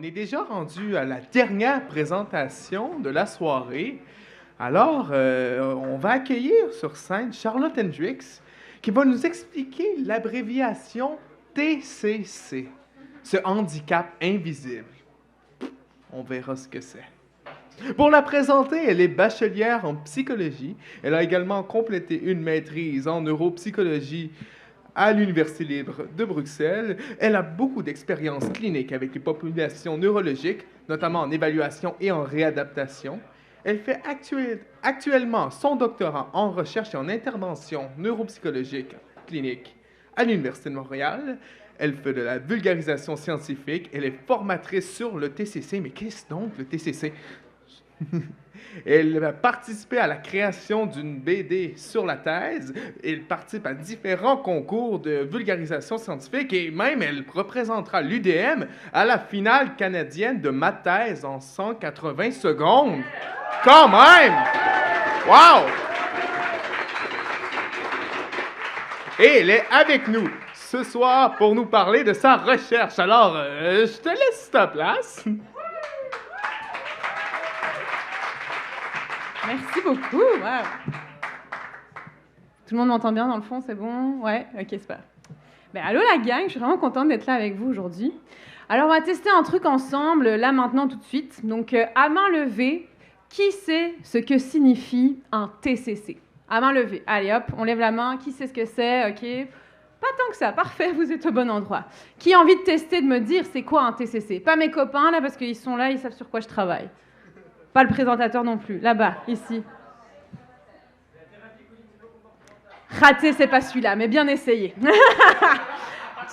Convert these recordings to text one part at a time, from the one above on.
est déjà rendu à la dernière présentation de la soirée. Alors, on va accueillir sur scène Charlotte Hendricks qui va nous expliquer l'abréviation TCC, ce handicap invisible. On verra ce que c'est. Pour la présenter, elle est bachelière en psychologie. Elle a également complété une maîtrise en neuropsychologie à l'Université libre de Bruxelles. Elle a beaucoup d'expérience clinique avec les populations neurologiques, notamment en évaluation et en réadaptation. Elle fait actuellement son doctorat en recherche et en intervention neuropsychologique clinique à l'Université de Montréal. Elle fait de la vulgarisation scientifique. Elle est formatrice sur le TCC. Mais qu'est-ce donc le TCC? Elle a participé à la création d'une BD sur la thèse. Elle participe à différents concours de vulgarisation scientifique et même elle représentera l'UDM à la finale canadienne de ma thèse en 180 secondes. Quand même! Wow! Et elle est avec nous ce soir pour nous parler de sa recherche. Alors, je te laisse ta place. Merci beaucoup. Wow. Tout le monde m'entend bien dans le fond, c'est bon? Ouais, ok, super. Ben, allô la gang, je suis vraiment contente d'être là avec vous aujourd'hui. Alors, on va tester un truc ensemble, là, maintenant, tout de suite. Donc, à main levée, qui sait ce que signifie un TCC? À main levée. Allez, hop, on lève la main. Qui sait ce que c'est? Ok. Pas tant que ça. Parfait, vous êtes au bon endroit. Qui a envie de tester, de me dire c'est quoi un TCC? Pas mes copains, là, parce qu'ils sont là, ils savent sur quoi je travaille. Pas le présentateur non plus. Là-bas, ici. Raté, c'est pas celui-là, mais bien essayé.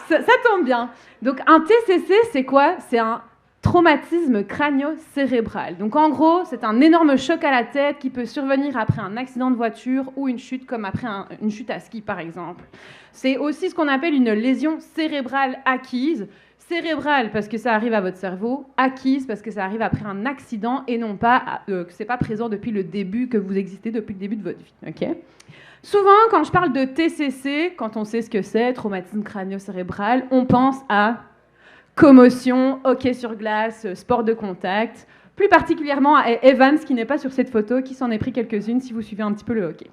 ça tombe bien. Donc, un TCC, c'est quoi? C'est un traumatisme crânio-cérébral. Donc, en gros, c'est un énorme choc à la tête qui peut survenir après un accident de voiture ou une chute, comme après une chute à ski, par exemple. C'est aussi ce qu'on appelle une lésion cérébrale acquise. Cérébrale parce que ça arrive à votre cerveau, acquise parce que ça arrive après un accident et non pas que c'est pas présent depuis le début, que vous existez depuis le début de votre vie. Okay? Souvent, quand je parle de TCC, quand on sait ce que c'est, traumatisme crânio-cérébral, on pense à commotion, hockey sur glace, sport de contact, plus particulièrement à Evans, qui n'est pas sur cette photo, qui s'en est pris quelques-unes si vous suivez un petit peu le hockey.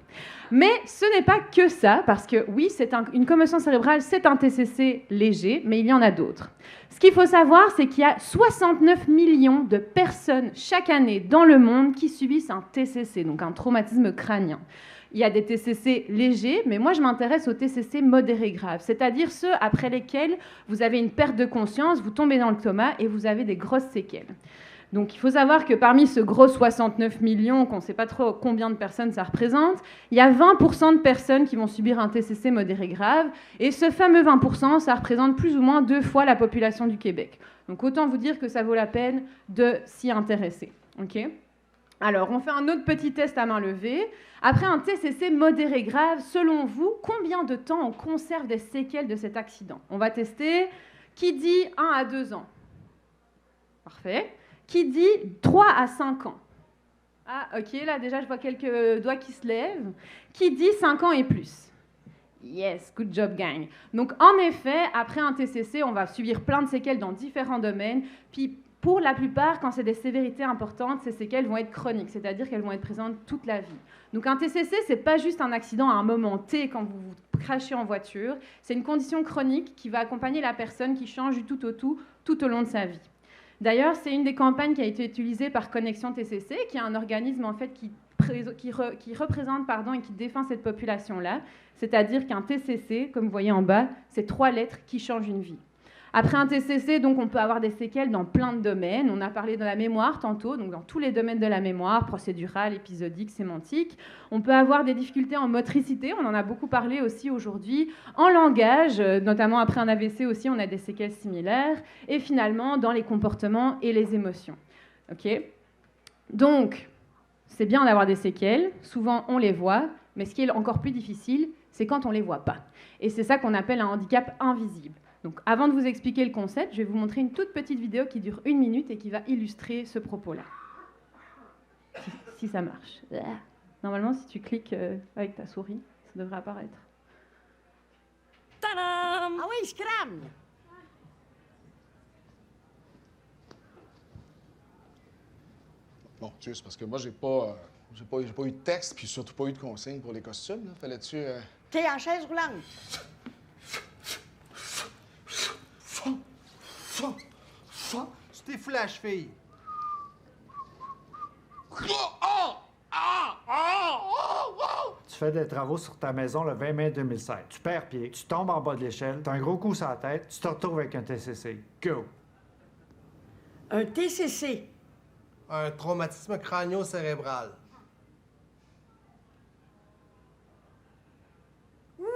Mais ce n'est pas que ça, parce que oui, une commotion cérébrale, c'est un TCC léger, mais il y en a d'autres. Ce qu'il faut savoir, c'est qu'il y a 69 millions de personnes chaque année dans le monde qui subissent un TCC, donc un traumatisme crânien. Il y a des TCC légers, mais moi je m'intéresse aux TCC modérés graves, c'est-à-dire ceux après lesquels vous avez une perte de conscience, vous tombez dans le coma et vous avez des grosses séquelles. Donc il faut savoir que parmi ce gros 69 millions, qu'on ne sait pas trop combien de personnes ça représente, il y a 20% de personnes qui vont subir un TCC modéré grave, et ce fameux 20%, ça représente plus ou moins 2 fois la population du Québec. Donc autant vous dire que ça vaut la peine de s'y intéresser. Okay ? Alors, on fait un autre petit test à main levée. Après un TCC modéré grave, selon vous, combien de temps on conserve des séquelles de cet accident? On va tester. Qui dit 1 à 2 ans? Parfait. Qui dit 3 à 5 ans? Ah, ok, là déjà je vois quelques doigts qui se lèvent. Qui dit 5 ans et plus? Yes, good job gang. Donc en effet, après un TCC, on va subir plein de séquelles dans différents domaines. Puis pour la plupart, quand c'est des sévérités importantes, ces séquelles vont être chroniques, c'est-à-dire qu'elles vont être présentes toute la vie. Donc un TCC, c'est pas juste un accident à un moment T quand vous vous crachez en voiture, c'est une condition chronique qui va accompagner la personne qui change du tout au long de sa vie. D'ailleurs, c'est une des campagnes qui a été utilisée par Connexion TCC, qui est un organisme en fait qui représente et qui défend cette population-là. C'est-à-dire qu'un TCC, comme vous voyez en bas, c'est 3 lettres qui changent une vie. Après un TCC, donc, on peut avoir des séquelles dans plein de domaines. On a parlé de la mémoire tantôt, donc dans tous les domaines de la mémoire, procédurale, épisodique, sémantique. On peut avoir des difficultés en motricité, on en a beaucoup parlé aussi aujourd'hui. En langage, notamment après un AVC aussi, on a des séquelles similaires. Et finalement, dans les comportements et les émotions. Okay ? Donc, c'est bien d'avoir des séquelles. Souvent, on les voit. Mais ce qui est encore plus difficile, c'est quand on ne les voit pas. Et c'est ça qu'on appelle un handicap invisible. Donc, avant de vous expliquer le concept, je vais vous montrer une toute petite vidéo qui dure 1 minute et qui va illustrer ce propos-là. Si ça marche. Normalement, si tu cliques avec ta souris, ça devrait apparaître. Tadam! Ah oui, je crame! Bon, Dieu, c'est parce que moi, j'ai pas eu de texte, puis surtout pas eu de consigne pour les costumes. Là. Fallait-tu... T'es en chaise roulante. Tu t'es foulé à la cheville. Tu fais des travaux sur ta maison le 20 mai 2016. Tu perds pied, tu tombes en bas de l'échelle, t'as un gros coup sur la tête, tu te retrouves avec un TCC. Go! Un TCC. Un traumatisme crânio-cérébral. Oui,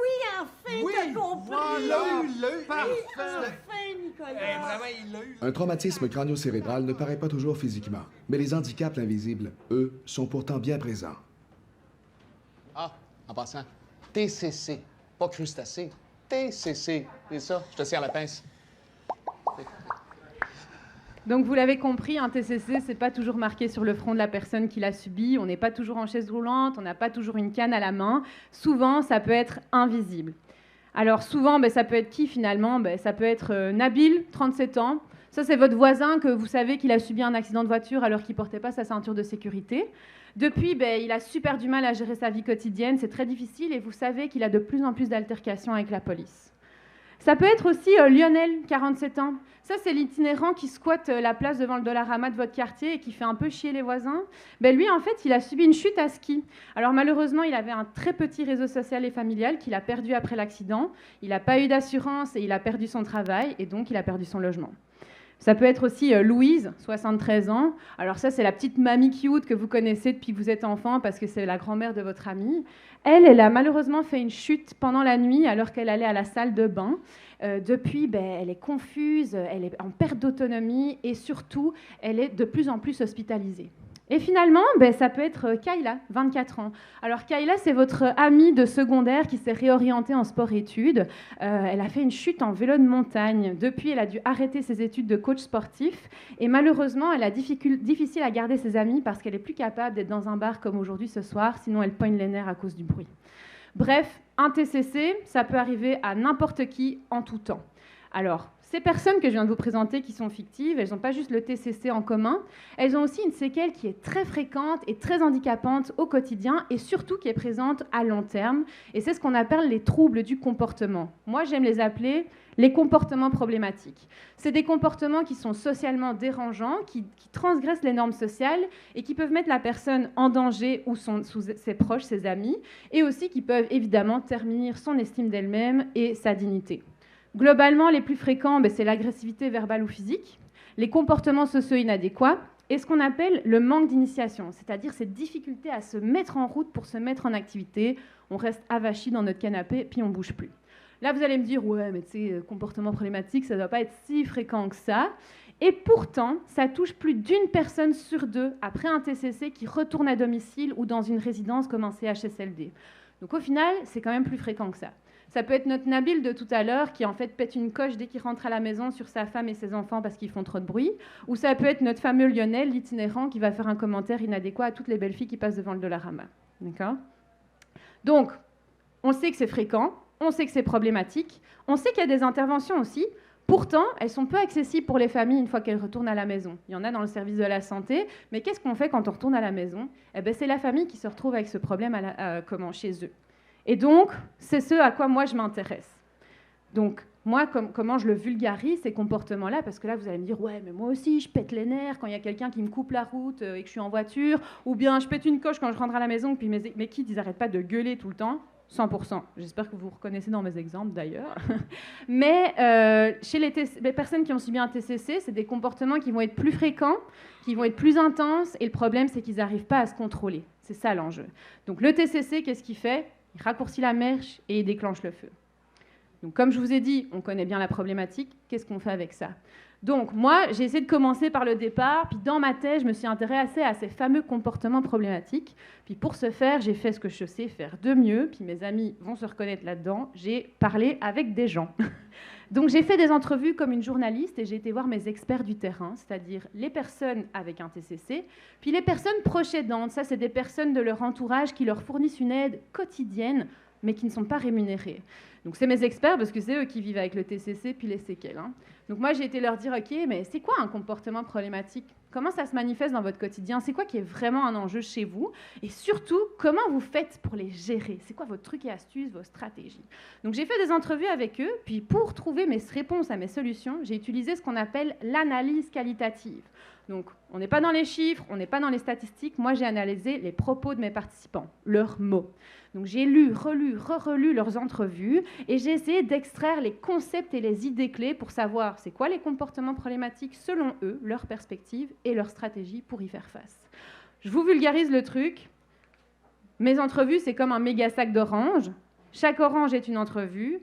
enfin, Oui, t'as compris. voilà, Oui, parfait. enfin, Nicolas. Vraiment, il l'a eu. Un traumatisme crânio-cérébral ne paraît pas toujours physiquement, mais les handicaps invisibles, eux, sont pourtant bien présents. Ah, en passant, TCC, pas crustacé. TCC, c'est ça, je te serre la pince. Donc vous l'avez compris, un TCC, c'est pas toujours marqué sur le front de la personne qui l'a subi, on n'est pas toujours en chaise roulante, on n'a pas toujours une canne à la main. Souvent, ça peut être invisible. Alors souvent, ça peut être qui finalement? Ça peut être Nabil, 37 ans. Ça, c'est votre voisin que vous savez qu'il a subi un accident de voiture alors qu'il portait pas sa ceinture de sécurité. Depuis, il a super du mal à gérer sa vie quotidienne, c'est très difficile et vous savez qu'il a de plus en plus d'altercations avec la police. Ça peut être aussi Lionel, 47 ans. Ça, c'est l'itinérant qui squatte la place devant le Dollarama de votre quartier et qui fait un peu chier les voisins. Lui, en fait, il a subi une chute à ski. Alors, malheureusement, il avait un très petit réseau social et familial qu'il a perdu après l'accident. Il n'a pas eu d'assurance et il a perdu son travail et donc il a perdu son logement. Ça peut être aussi Louise, 73 ans. Alors ça, c'est la petite mamie cute que vous connaissez depuis que vous êtes enfant parce que c'est la grand-mère de votre amie. Elle a malheureusement fait une chute pendant la nuit alors qu'elle allait à la salle de bain. Depuis, elle est confuse, elle est en perte d'autonomie et surtout, elle est de plus en plus hospitalisée. Et finalement, ça peut être Kayla, 24 ans. Alors Kayla, c'est votre amie de secondaire qui s'est réorientée en sport-études. Elle a fait une chute en vélo de montagne. Depuis, elle a dû arrêter ses études de coach sportif. Et malheureusement, elle a difficile à garder ses amis parce qu'elle est plus capable d'être dans un bar comme aujourd'hui ce soir, sinon elle pogne les nerfs à cause du bruit. Bref, un TCC, ça peut arriver à n'importe qui en tout temps. Alors, ces personnes que je viens de vous présenter qui sont fictives, elles n'ont pas juste le TCC en commun, elles ont aussi une séquelle qui est très fréquente et très handicapante au quotidien et surtout qui est présente à long terme. Et c'est ce qu'on appelle les troubles du comportement. Moi, j'aime les appeler les comportements problématiques. C'est des comportements qui sont socialement dérangeants, qui transgressent les normes sociales et qui peuvent mettre la personne en danger ou ses proches, ses amis, et aussi qui peuvent évidemment ternir son estime d'elle-même et sa dignité. Globalement, les plus fréquents, c'est l'agressivité verbale ou physique, les comportements sociaux inadéquats et ce qu'on appelle le manque d'initiation, c'est-à-dire cette difficulté à se mettre en route pour se mettre en activité. On reste avachi dans notre canapé, puis on ne bouge plus. Là, vous allez me dire, ouais, mais tu sais, comportement problématique, ça ne doit pas être si fréquent que ça. Et pourtant, ça touche plus d'une personne sur deux après un TCC qui retourne à domicile ou dans une résidence comme un CHSLD. Donc au final, c'est quand même plus fréquent que ça. Ça peut être notre Nabil de tout à l'heure qui en fait pète une coche dès qu'il rentre à la maison sur sa femme et ses enfants parce qu'ils font trop de bruit. Ou ça peut être notre fameux Lionel, l'itinérant, qui va faire un commentaire inadéquat à toutes les belles filles qui passent devant le Dollarama. D'accord ? Donc, on sait que c'est fréquent, on sait que c'est problématique, on sait qu'il y a des interventions aussi. Pourtant, elles sont peu accessibles pour les familles une fois qu'elles retournent à la maison. Il y en a dans le service de la santé, mais qu'est-ce qu'on fait quand on retourne à la maison ? C'est la famille qui se retrouve avec ce problème chez eux. Et donc, c'est ce à quoi moi je m'intéresse. Donc, moi, comment je le vulgarise, ces comportements-là, parce que là, vous allez me dire, ouais, mais moi aussi, je pète les nerfs quand il y a quelqu'un qui me coupe la route et que je suis en voiture, ou bien je pète une coche quand je rentre à la maison, puis mes kids, ils n'arrêtent pas de gueuler tout le temps. 100%. J'espère que vous vous reconnaissez dans mes exemples, d'ailleurs. Mais chez les personnes qui ont subi un TCC, c'est des comportements qui vont être plus fréquents, qui vont être plus intenses, et le problème, c'est qu'ils n'arrivent pas à se contrôler. C'est ça l'enjeu. Donc, le TCC, qu'est-ce qu'il fait ? Il raccourcit la mèche et il déclenche le feu. Donc, comme je vous ai dit, on connaît bien la problématique. Qu'est-ce qu'on fait avec ça ? Donc, moi, j'ai essayé de commencer par le départ, puis dans ma tête, je me suis intéressée à ces fameux comportements problématiques. Puis pour ce faire, j'ai fait ce que je sais faire de mieux, puis mes amis vont se reconnaître là-dedans, j'ai parlé avec des gens. Donc, j'ai fait des entrevues comme une journaliste et j'ai été voir mes experts du terrain, c'est-à-dire les personnes avec un TCC, puis les personnes proches aidantes. Ça, c'est des personnes de leur entourage qui leur fournissent une aide quotidienne, mais qui ne sont pas rémunérées. Donc, c'est mes experts parce que c'est eux qui vivent avec le TCC puis les séquelles. Donc moi, j'ai été leur dire, OK, mais c'est quoi un comportement problématique? Comment ça se manifeste dans votre quotidien? C'est quoi qui est vraiment un enjeu chez vous? Et surtout, comment vous faites pour les gérer? C'est quoi vos trucs et astuces, vos stratégies? Donc j'ai fait des entrevues avec eux, puis pour trouver mes réponses à mes solutions, j'ai utilisé ce qu'on appelle l'analyse qualitative. Donc, on n'est pas dans les chiffres, on n'est pas dans les statistiques. Moi, j'ai analysé les propos de mes participants, leurs mots. Donc, j'ai lu, relu, re-relu leurs entrevues et j'ai essayé d'extraire les concepts et les idées clés pour savoir c'est quoi les comportements problématiques selon eux, leur perspective et leur stratégie pour y faire face. Je vous vulgarise le truc. Mes entrevues, c'est comme un méga sac d'oranges. Chaque orange est une entrevue.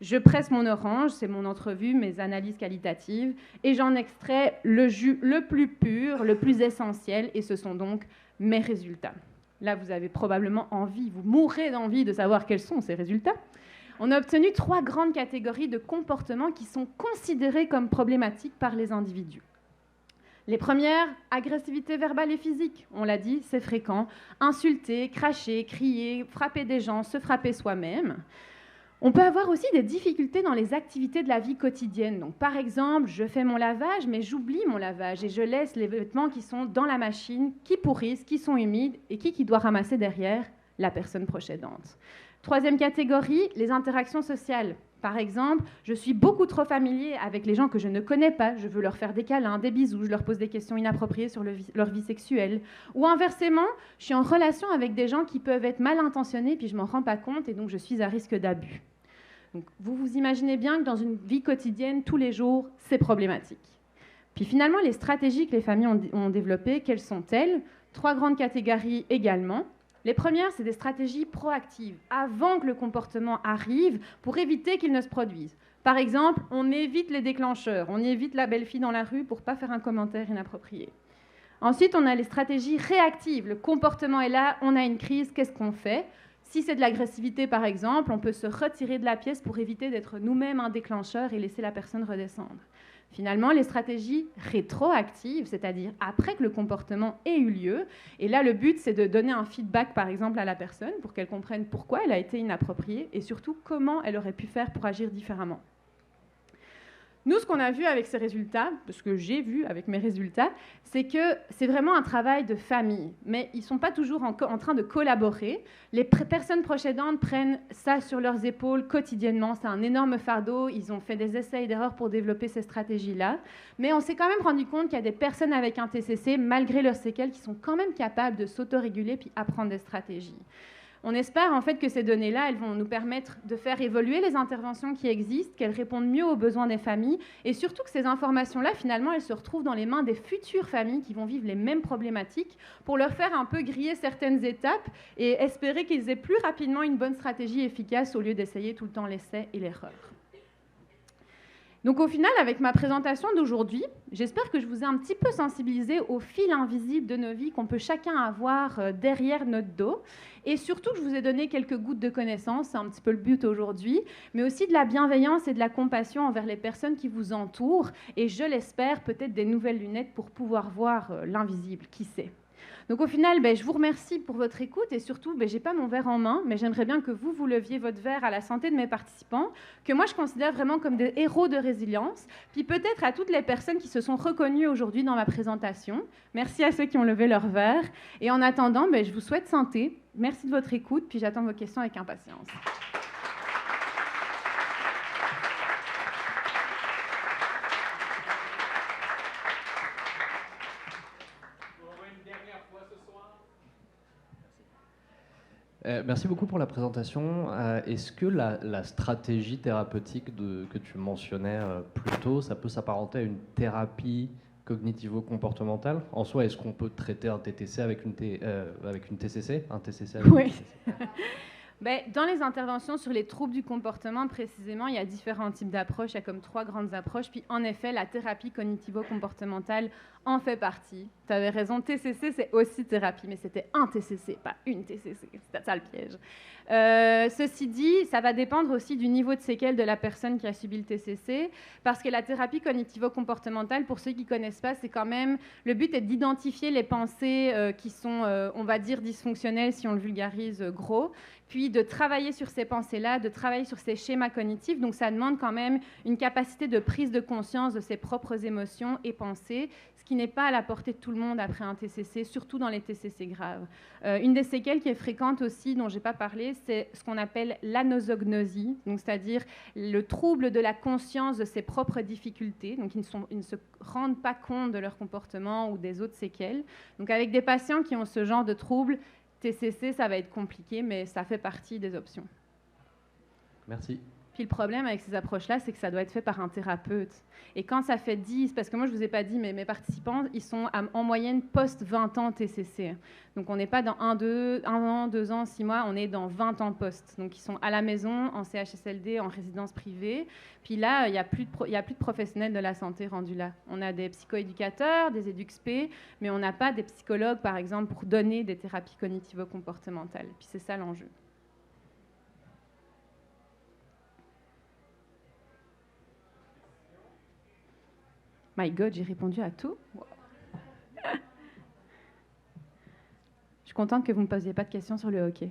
Je presse mon orange, c'est mon entrevue, mes analyses qualitatives, et j'en extrais le jus le plus pur, le plus essentiel, et ce sont donc mes résultats. Là, vous avez probablement envie, vous mourrez d'envie de savoir quels sont ces résultats. On a obtenu 3 grandes catégories de comportements qui sont considérés comme problématiques par les individus. Les premières, agressivité verbale et physique. On l'a dit, c'est fréquent. Insulter, cracher, crier, frapper des gens, se frapper soi-même. On peut avoir aussi des difficultés dans les activités de la vie quotidienne. Donc, par exemple, je fais mon lavage, mais j'oublie mon lavage et je laisse les vêtements qui sont dans la machine, qui pourrissent, qui sont humides et qui doit ramasser derrière? La personne procédante. Troisième catégorie, les interactions sociales. Par exemple, je suis beaucoup trop familier avec les gens que je ne connais pas. Je veux leur faire des câlins, des bisous, je leur pose des questions inappropriées sur leur vie sexuelle. Ou inversement, je suis en relation avec des gens qui peuvent être mal intentionnés, puis je ne m'en rends pas compte et donc je suis à risque d'abus. Donc, vous vous imaginez bien que dans une vie quotidienne, tous les jours, c'est problématique. Puis finalement, les stratégies que les familles ont développées, quelles sont-elles? 3 grandes catégories également. Les premières, c'est des stratégies proactives, avant que le comportement arrive, pour éviter qu'il ne se produise. Par exemple, on évite les déclencheurs, on évite la belle fille dans la rue pour ne pas faire un commentaire inapproprié. Ensuite, on a les stratégies réactives. Le comportement est là, on a une crise, qu'est-ce qu'on fait? Si c'est de l'agressivité, par exemple, on peut se retirer de la pièce pour éviter d'être nous-mêmes un déclencheur et laisser la personne redescendre. Finalement, les stratégies rétroactives, c'est-à-dire après que le comportement ait eu lieu, et là, le but, c'est de donner un feedback, par exemple, à la personne pour qu'elle comprenne pourquoi elle a été inappropriée et surtout comment elle aurait pu faire pour agir différemment. Nous, ce qu'on a vu avec ces résultats, ce que j'ai vu avec mes résultats, c'est que c'est vraiment un travail de famille, mais ils ne sont pas toujours en train de collaborer. Les personnes procédantes prennent ça sur leurs épaules quotidiennement. C'est un énorme fardeau. Ils ont fait des essais et d'erreurs pour développer ces stratégies-là. Mais on s'est quand même rendu compte qu'il y a des personnes avec un TCC, malgré leurs séquelles, qui sont quand même capables de s'autoréguler puis apprendre des stratégies. On espère en fait que ces données-là, elles vont nous permettre de faire évoluer les interventions qui existent, qu'elles répondent mieux aux besoins des familles et surtout que ces informations-là, finalement, elles se retrouvent dans les mains des futures familles qui vont vivre les mêmes problématiques pour leur faire un peu griller certaines étapes et espérer qu'ils aient plus rapidement une bonne stratégie efficace au lieu d'essayer tout le temps l'essai et l'erreur. Donc au final, avec ma présentation d'aujourd'hui, j'espère que je vous ai un petit peu sensibilisé au fil invisible de nos vies qu'on peut chacun avoir derrière notre dos. Et surtout, je vous ai donné quelques gouttes de connaissances, c'est un petit peu le but aujourd'hui, mais aussi de la bienveillance et de la compassion envers les personnes qui vous entourent. Et je l'espère, peut-être des nouvelles lunettes pour pouvoir voir l'invisible, qui sait. Donc au final, je vous remercie pour votre écoute et surtout, je n'ai pas mon verre en main, mais j'aimerais bien que vous leviez votre verre à la santé de mes participants, que moi je considère vraiment comme des héros de résilience, puis peut-être à toutes les personnes qui se sont reconnues aujourd'hui dans ma présentation. Merci à ceux qui ont levé leur verre. Et en attendant, je vous souhaite santé. Merci de votre écoute, puis j'attends vos questions avec impatience. Merci beaucoup pour la présentation. Est-ce que la stratégie thérapeutique que tu mentionnais plus tôt, ça peut s'apparenter à une thérapie cognitivo-comportementale? En soi, est-ce qu'on peut traiter un TTC avec une TCC, un TCC avec Oui. Dans les interventions sur les troubles du comportement, précisément, il y a différents types d'approches. Il y a comme 3 grandes approches. Puis, en effet, la thérapie cognitivo-comportementale en fait partie. Tu avais raison, TCC, c'est aussi thérapie, mais c'était un TCC, pas une TCC. C'était ça le piège. Ceci dit, ça va dépendre aussi du niveau de séquelles de la personne qui a subi le TCC, parce que la thérapie cognitivo-comportementale, pour ceux qui ne connaissent pas, c'est quand même... Le but est d'identifier les pensées qui sont, on va dire, dysfonctionnelles, si on le vulgarise gros, puis de travailler sur ces pensées-là, de travailler sur ces schémas cognitifs. Donc ça demande quand même une capacité de prise de conscience de ses propres émotions et pensées, ce qui n'est pas à la portée de tout le monde après un TCC, surtout dans les TCC graves. Une des séquelles qui est fréquente aussi, dont je n'ai pas parlé, c'est ce qu'on appelle l'anosognosie, donc c'est-à-dire le trouble de la conscience de ses propres difficultés. Donc ils ne se rendent pas compte de leur comportement ou des autres séquelles. Donc avec des patients qui ont ce genre de trouble, TCC, ça va être compliqué, mais ça fait partie des options. Merci. Puis le problème avec ces approches-là, c'est que ça doit être fait par un thérapeute. Et quand ça fait 10, parce que moi je ne vous ai pas dit, mais mes participants, ils sont en moyenne post-20 ans TCC. Donc on n'est pas dans 1 an, 2 ans, 6 mois, on est dans 20 ans post. Donc ils sont à la maison, en CHSLD, en résidence privée. Puis là, il n'y a plus de professionnels de la santé rendus là. On a des psychoéducateurs, des EduxP, mais on n'a pas des psychologues, par exemple, pour donner des thérapies cognitivo-comportementales. Puis c'est ça l'enjeu. My God, j'ai répondu à tout. Wow. Je suis contente que vous ne me posiez pas de questions sur le hockey.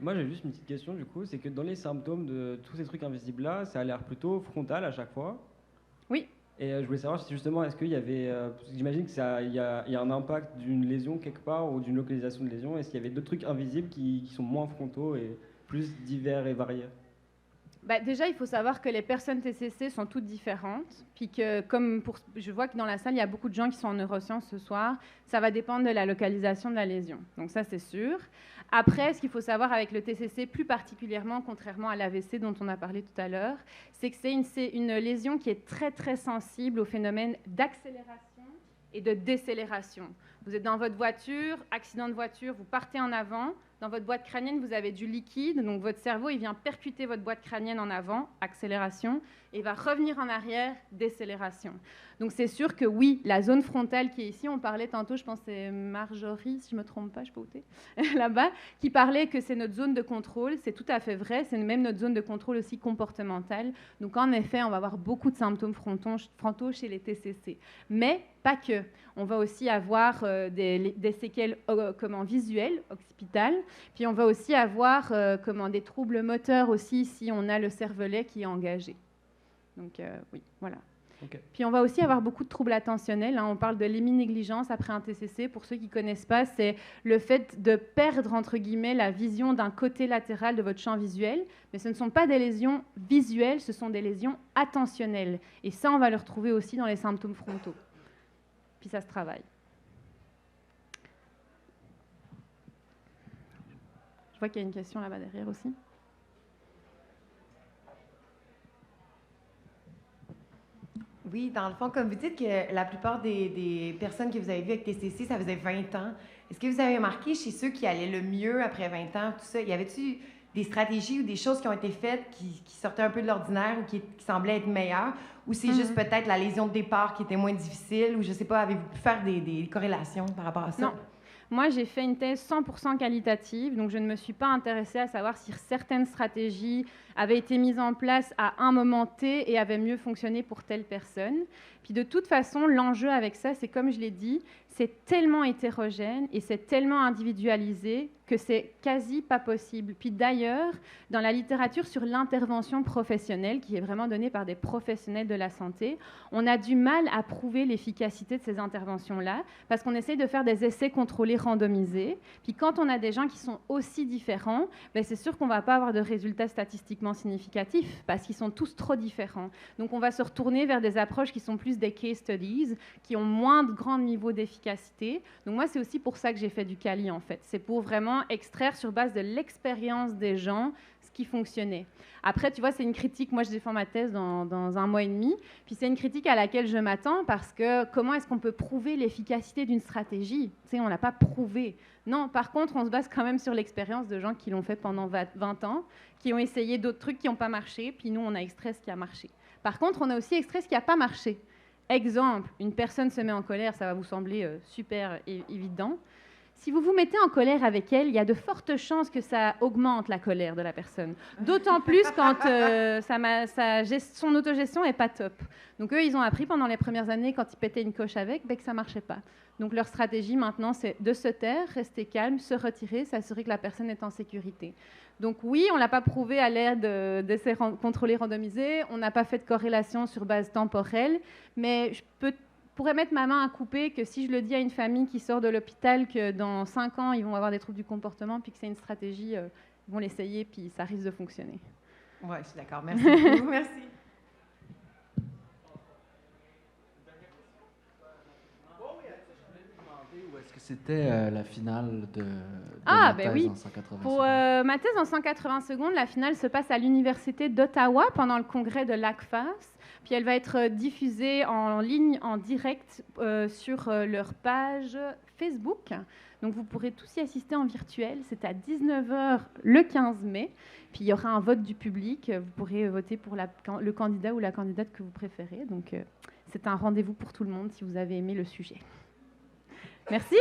Moi, j'ai juste une petite question, du coup. C'est que dans les symptômes de tous ces trucs invisibles-là, ça a l'air plutôt frontal à chaque fois. Oui. Et je voulais savoir si justement, est-ce qu'il y avait... parce que j'imagine qu'il y a un impact d'une lésion quelque part ou d'une localisation de lésion. Est-ce qu'il y avait d'autres trucs invisibles qui sont moins frontaux et plus divers et variés? Bah, déjà, il faut savoir que les personnes TCC sont toutes différentes, puis que je vois que dans la salle, il y a beaucoup de gens qui sont en neurosciences ce soir, ça va dépendre de la localisation de la lésion. Donc ça, c'est sûr. Après, ce qu'il faut savoir avec le TCC, plus particulièrement, contrairement à l'AVC dont on a parlé tout à l'heure, c'est que c'est une lésion qui est très, très sensible au phénomène d'accélération et de décélération. Vous êtes dans votre voiture, accident de voiture, vous partez en avant. Dans votre boîte crânienne, vous avez du liquide, donc votre cerveau, il vient percuter votre boîte crânienne en avant, accélération, et il va revenir en arrière, décélération. Donc c'est sûr que oui, la zone frontale qui est ici, on parlait tantôt, je pense que c'est Marjorie, si je ne me trompe pas, je peux ôter, là-bas, qui parlait que c'est notre zone de contrôle. C'est tout à fait vrai, c'est même notre zone de contrôle aussi comportementale. Donc en effet, on va avoir beaucoup de symptômes frontaux chez les TCC. Mais pas que. On va aussi avoir des séquelles visuelles, occipitales. Puis on va aussi avoir des troubles moteurs aussi si on a le cervelet qui est engagé. Donc oui, voilà. Okay. Puis on va aussi avoir beaucoup de troubles attentionnels. On parle de l'héminégligence après un TCC. Pour ceux qui ne connaissent pas, c'est le fait de perdre, entre guillemets, la vision d'un côté latéral de votre champ visuel. Mais ce ne sont pas des lésions visuelles, ce sont des lésions attentionnelles. Et ça, on va le retrouver aussi dans les symptômes frontaux. Puis ça se travaille. Je vois qu'il y a une question là-bas derrière aussi. Oui, dans le fond, comme vous dites que la plupart des personnes que vous avez vues avec TCC, ça faisait 20 ans. Est-ce que vous avez remarqué chez ceux qui allaient le mieux après 20 ans, tout ça, y avait-tu des stratégies ou des choses qui ont été faites qui sortaient un peu de l'ordinaire ou qui semblaient être meilleures? Ou c'est juste peut-être la lésion de départ qui était moins difficile? Ou je ne sais pas, avez-vous pu faire des corrélations par rapport à ça? Non. Moi, j'ai fait une thèse 100% qualitative, donc je ne me suis pas intéressée à savoir si certaines stratégies avaient été mises en place à un moment T et avaient mieux fonctionné pour telle personne. Puis de toute façon, l'enjeu avec ça, c'est comme je l'ai dit, c'est tellement hétérogène et c'est tellement individualisé que c'est quasi pas possible. Puis d'ailleurs, dans la littérature sur l'intervention professionnelle, qui est vraiment donnée par des professionnels de la santé, on a du mal à prouver l'efficacité de ces interventions-là parce qu'on essaye de faire des essais contrôlés randomisés. Puis quand on a des gens qui sont aussi différents, ben c'est sûr qu'on ne va pas avoir de résultats statistiquement significatifs parce qu'ils sont tous trop différents. Donc on va se retourner vers des approches qui sont plus des case studies, qui ont moins de grand niveau d'efficacité. Donc moi, c'est aussi pour ça que j'ai fait du Cali, en fait. C'est pour vraiment extraire sur base de l'expérience des gens ce qui fonctionnait. Après, tu vois, c'est une critique. Moi, je défends ma thèse dans 1 mois et demi. Puis c'est une critique à laquelle je m'attends parce que comment est-ce qu'on peut prouver l'efficacité d'une stratégie? Tu sais, on ne l'a pas prouvé. Non, par contre, on se base quand même sur l'expérience de gens qui l'ont fait pendant 20 ans, qui ont essayé d'autres trucs qui n'ont pas marché, puis nous, on a extrait ce qui a marché. Par contre, on a aussi extrait ce qui n'a pas marché. Exemple, une personne se met en colère, ça va vous sembler super évident. Si vous vous mettez en colère avec elle, il y a de fortes chances que ça augmente la colère de la personne. D'autant plus quand son autogestion n'est pas top. Donc eux, ils ont appris pendant les premières années, quand ils pétaient une coche avec, que ça ne marchait pas. Donc leur stratégie maintenant, c'est de se taire, rester calme, se retirer, s'assurer que la personne est en sécurité. Donc oui, on ne l'a pas prouvé à l'aide d'essais contrôlés randomisés, on n'a pas fait de corrélation sur base temporelle, mais je pourrais mettre ma main à couper que si je le dis à une famille qui sort de l'hôpital que dans 5 ans, ils vont avoir des troubles du comportement, puis que c'est une stratégie, ils vont l'essayer, puis ça risque de fonctionner. Oui, je suis d'accord. Merci beaucoup. Merci. Où est-ce que c'était la finale de Ah, ma thèse oui. en 180 Pour secondes? ma thèse en 180 secondes, la finale se passe à l'Université d'Ottawa pendant le congrès de l'ACFAS. Puis elle va être diffusée en ligne, en direct, sur leur page Facebook. Donc vous pourrez tous y assister en virtuel. C'est à 19h le 15 mai. Puis il y aura un vote du public. Vous pourrez voter pour le candidat ou la candidate que vous préférez. Donc c'est un rendez-vous pour tout le monde si vous avez aimé le sujet. Merci.